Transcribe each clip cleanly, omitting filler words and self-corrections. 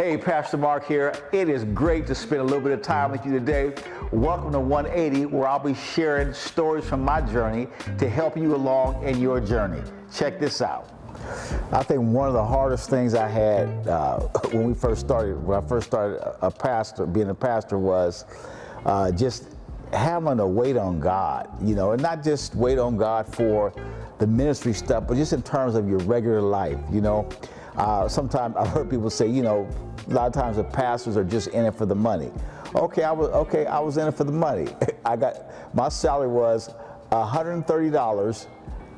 Hey, Pastor Mark here. It is great to spend a little bit of time with you today. Welcome to 180, where I'll be sharing stories from my journey to help you along in your journey. Check this out. I think one of the hardest things I had when I first started being a pastor, was just having to wait on God, and not just wait on God for the ministry stuff, but just in terms of your regular life, Sometimes I've heard people say, a lot of times the pastors are just in it for the money. I was in it for the money. My salary was $130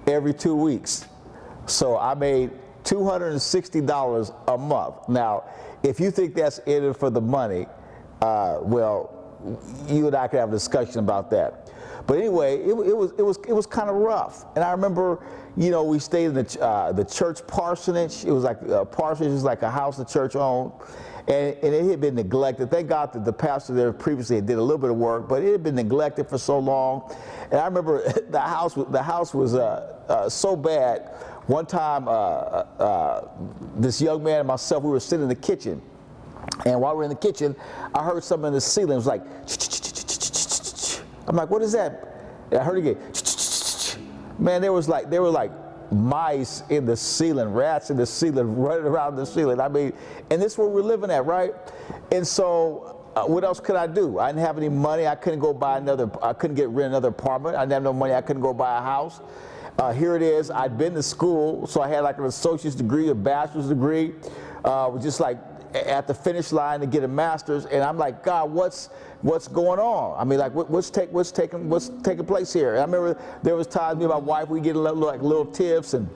every 2 weeks. So I made $260 a month. Now, if you think that's in it for the money, you and I could have a discussion about that. But anyway, it was kind of rough. And I remember, we stayed in the church parsonage. It was like a parsonage was like a house the church owned, and it had been neglected. Thank God that the pastor there previously did a little bit of work, but it had been neglected for so long. And I remember the house was so bad. One time, this young man and myself, we were sitting in the kitchen, and while we were in the kitchen, I heard something in the ceiling. It was like, I'm like, what is that? And I heard it again. Man, there were like mice in the ceiling, rats in the ceiling, running around the ceiling. I mean, and this is where we're living at, right? And so, what else could I do? I didn't have any money. I couldn't get rent another apartment. I didn't have no money. I couldn't go buy a house. Here it is. I'd been to school, so I had like an associate's degree, a bachelor's degree, just like at the finish line to get a master's. And I'm like, God, what's going on? I mean, like, what's taking place here? And I remember there was times me and my wife, we get little tiffs, and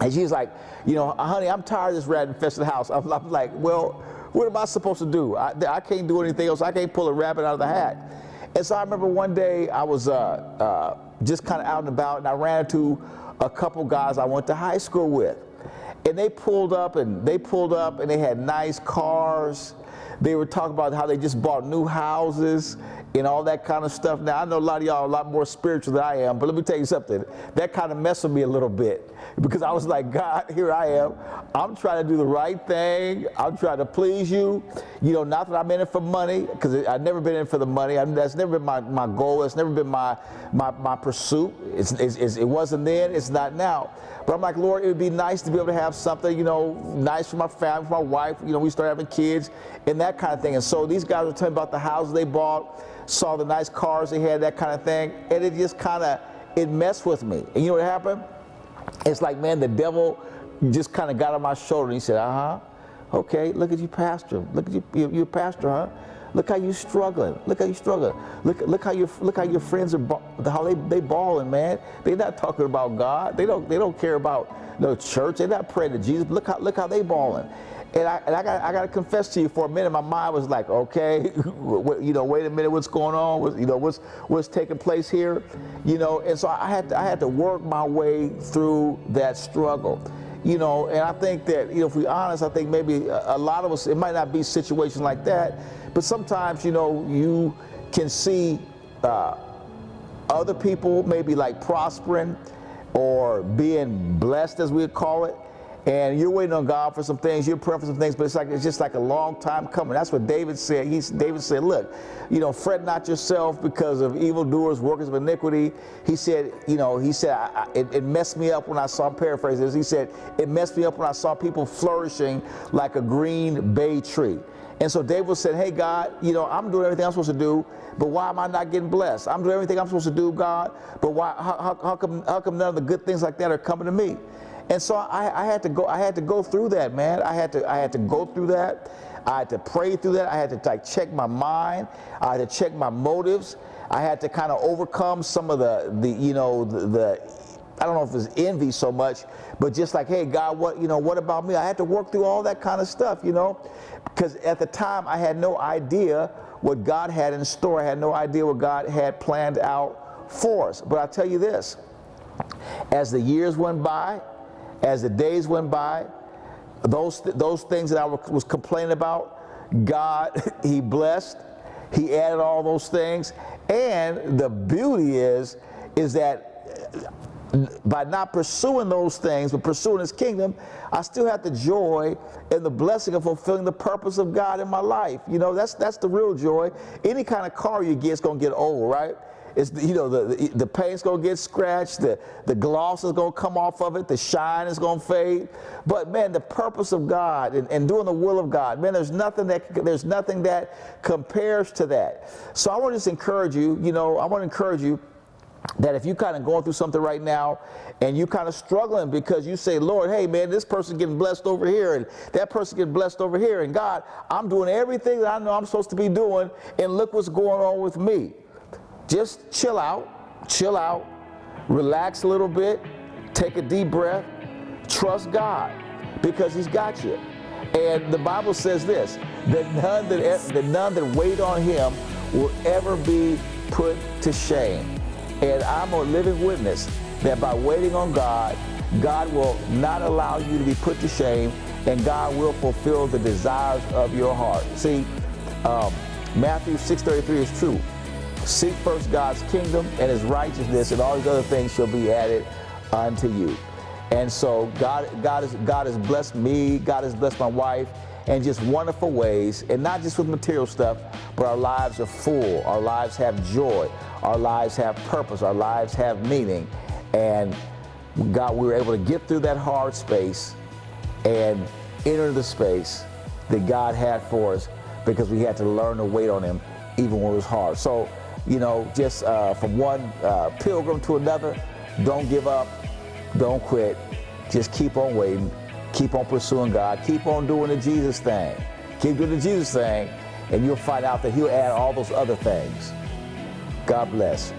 she's like, honey, I'm tired of this rat infested house. I'm like, well, what am I supposed to do? I can't do anything else. I can't pull a rabbit out of the hat. And so I remember one day I was just kind of out and about, and I ran into a couple guys I went to high school with. And they pulled up and they had nice cars. They were talking about how they just bought new houses and all that kind of stuff. Now, I know a lot of y'all are a lot more spiritual than I am, but let me tell you something. That kind of messed with me a little bit, because I was like, God, here I am. I'm trying to do the right thing. I'm trying to please you. Not that I'm in it for money, because I've never been in it for the money. That's never been my goal. It's never been my pursuit. It wasn't then. It's not now. But I'm like, Lord, it would be nice to be able to have something, nice for my family, for my wife. We started having kids and that kind of thing. And so these guys were telling me about the houses they bought, saw the nice cars they had, that kind of thing. And it just it messed with me. And you know what happened? It's like, man, the devil just kind of got on my shoulder and he said, okay, look at you, pastor. Look at you're a pastor, huh? Look how you're struggling. Look how you're struggling. Look how your friends are how they balling, man. They're not talking about God. They don't care about no church. They're not praying to Jesus. Look how they balling. And I got to confess to you, for a minute my mind was like, okay, wait a minute, what's going on? What's taking place here? And so I had to work my way through that struggle. And I think that, if we're honest, I think maybe a lot of us, it might not be situations like that, but sometimes, you can see other people maybe like prospering or being blessed, as we'd call it, and you're waiting on God for some things, you're praying for some things, but it's just like a long time coming. That's what David said. David said, look, fret not yourself because of evildoers, workers of iniquity. He said, it messed me up when I saw, I'm paraphrasing this, he said, it messed me up when I saw people flourishing like a green bay tree. And so David said, hey, God, I'm doing everything I'm supposed to do, but why am I not getting blessed? I'm doing everything I'm supposed to do, God, but why? How come none of the good things like that are coming to me? And so I had to go through that, man. I had to go through that. I had to pray through that. I had to check my mind. I had to check my motives. I had to kind of overcome some of the I don't know if it's envy so much, but just like, hey, God, what about me? I had to work through all that kind of stuff, because at the time I had no idea what God had in store. I had no idea what God had planned out for us. But I'll tell you this, as the years went by, as the days went by, those things that I was complaining about, God, He blessed. He added all those things. And the beauty is that by not pursuing those things, but pursuing his kingdom, I still have the joy and the blessing of fulfilling the purpose of God in my life. You know, that's the real joy. Any kind of car you get is going to get old, right? It's, you know, the paint's going to get scratched, the gloss is going to come off of it, the shine is going to fade. But man, the purpose of God and doing the will of God, man, there's nothing that compares to that. So I want to just encourage you, that if you're kind of going through something right now and you kind of struggling because you say, Lord, hey man, this person getting blessed over here and that person getting blessed over here, and God, I'm doing everything that I know I'm supposed to be doing, and look what's going on with me. Just chill out, relax a little bit, take a deep breath, trust God, because he's got you. And the Bible says this, that none that wait on him will ever be put to shame. And I'm a living witness that by waiting on God, God will not allow you to be put to shame, and God will fulfill the desires of your heart. See, Matthew 6:33 is true. Seek first God's kingdom and his righteousness, and all these other things shall be added unto you. And so God has blessed me, God has blessed my wife in just wonderful ways, and not just with material stuff, but our lives are full, our lives have joy, our lives have purpose, our lives have meaning. And God, we were able to get through that hard space and enter the space that God had for us, because we had to learn to wait on him even when it was hard. So, just from one pilgrim to another, don't give up, don't quit, just keep on waiting, keep on pursuing God, keep on doing the Jesus thing, keep doing the Jesus thing, and you'll find out that he'll add all those other things. God bless.